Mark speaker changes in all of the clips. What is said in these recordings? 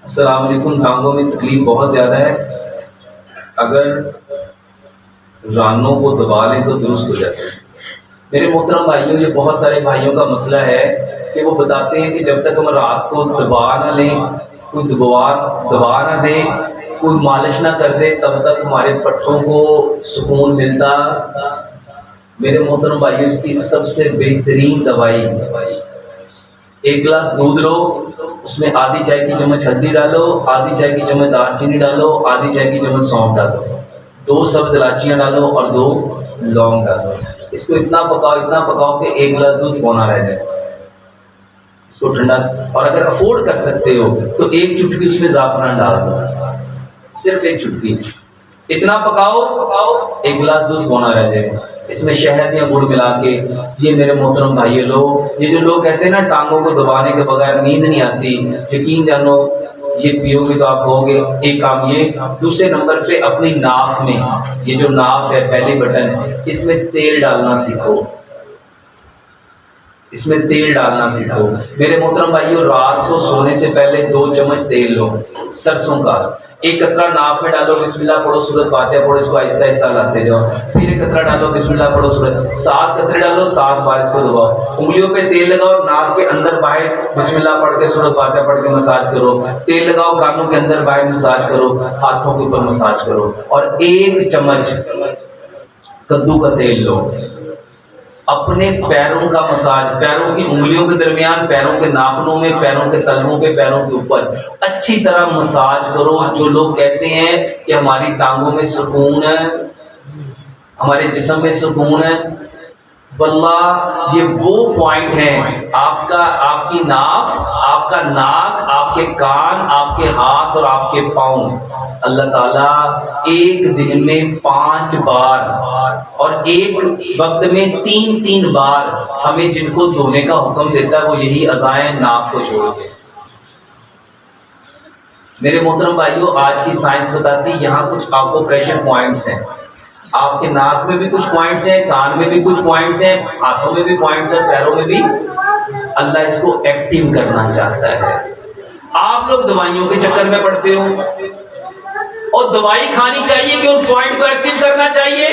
Speaker 1: السلام علیکم. ٹانگوں میں تکلیف بہت زیادہ ہے، اگر رانوں کو دبا لیں تو درست ہو جاتا ہے. میرے محترم بھائیوں، یہ بہت سارے بھائیوں کا مسئلہ ہے کہ وہ بتاتے ہیں کہ جب تک ہم رات کو دبا نہ لیں، کوئی دبا نہ دے، کوئی مالش نہ کر دے، تب تک ہمارے پٹھوں کو سکون ملتا. میرے محترم بھائیوں، اس کی سب سے بہترین دوائی، ایک گلاس دودھ لو، اس میں آدھی چائے کی چمچ ہلدی ڈالو، آدھی چائے کی چمچ دار چینی ڈالو، آدھی چائے کی چمچ سونف ڈالو، 2 سبز الائچیاں ڈالو اور 2 لونگ ڈالو. اس کو اتنا پکاؤ کہ 1 گلاس دودھ پونا رہ جائے. اس کو ٹھنڈا، اور اگر افورڈ کر سکتے ہو تو 1 چٹکی اس میں زعفران ڈال دو، صرف 1 چٹکی. اتنا پکاؤ 1 گلاس دودھ پونا رہ جائے. اس میں شہد یا گڑ ملا کے، یہ میرے محترم بھائی لوگ، یہ جو لوگ کہتے ہیں نا ٹانگوں کو دبانے کے بغیر نیند نہیں آتی، یقین جانو یہ پیو گے تو آپ کہو گے. ایک کام یہ، دوسرے نمبر پہ اپنی ناک میں، یہ جو ناک ہے پہلی بٹن، اس میں تیل ڈالنا سیکھو. اس میں تیل ڈالنا سیکھو. میرے محترم بھائیوں، رات کو سونے سے پہلے 2 چمچ تیل لو سرسوں کا، 1 قطرہ ناک میں ڈالو، بسم اللہ پڑھو، سورۃ فاتحہ پڑھو، اس کو آہستہ آہستہ لاتے جاؤ. پھر 1 قطرہ ڈالو، بسم اللہ پڑھو، 7 قطرے ڈالو، 7 بار اس کو دباؤ. انگلیوں پہ تیل لگاؤ، ناک کے اندر باہر بسم اللہ پڑھ کے سورۃ فاتحہ پڑھ کے مساج کرو. تیل لگاؤ، کانوں کے اندر باہر مساج کرو، ہاتھوں کے اوپر مساج کرو. اور 1 چمچ کدو کا تیل لو، اپنے پیروں کا مساج، پیروں کی انگلیوں کے درمیان، پیروں کے ناخنوں میں، پیروں کے تلووں پہ، پیروں کے اوپر اچھی طرح مساج کرو. جو لوگ کہتے ہیں کہ ہماری ٹانگوں میں سکون ہے، ہمارے جسم میں سکون ہے، واللہ یہ وہ پوائنٹ ہیں، آپ کی ناک، آپ کے کان، آپ کے ہاتھ اور آپ کے پاؤں. اللہ تعالیٰ ایک دن میں 5 بار اور ایک وقت میں 3 بار ہمیں جن کو دھونے کا حکم دیتا ہے وہ یہی اعضائیں ناک کو چھوڑ کے. میرے محترم بھائیوں، آج کی سائنس بتاتی یہاں کچھ آکو پریشر پوائنٹس ہیں. آپ کے ناک میں بھی کچھ پوائنٹس ہیں، کان میں بھی کچھ پوائنٹس ہیں، ہاتھوں میں بھی پوائنٹس ہیں، پیروں میں بھی. اللہ اس کو ایکٹیو کرنا چاہتا ہے. آپ لوگ دوائیوں کے چکر میں پڑتے ہو، اور دوائی کھانی چاہیے کہ ان پوائنٹ کو ایکٹیو کرنا چاہیے.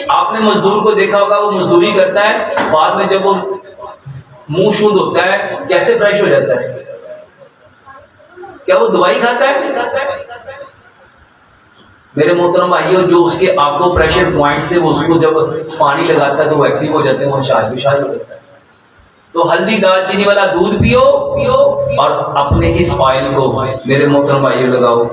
Speaker 1: آپ نے مزدور کو دیکھا ہوگا، وہ مزدوری کرتا ہے، بعد میں جب وہ منہ شدھ ہوتا ہے کیسے فریش ہو جاتا ہے؟ کیا وہ دوائی کھاتا ہے؟ میرے محترم بھائیوں، جو اس کے آکو پریشر پوائنٹس تھے، وہ اس کو جب پانی لگاتا ہے تو وہ ایکٹیو ہو جاتے ہیں، وہ شارپ ہو جاتا ہے. تو ہلدی دار چینی والا دودھ پیو اور اپنے اس آئل کو میرے محترم بھائیوں لگاؤ.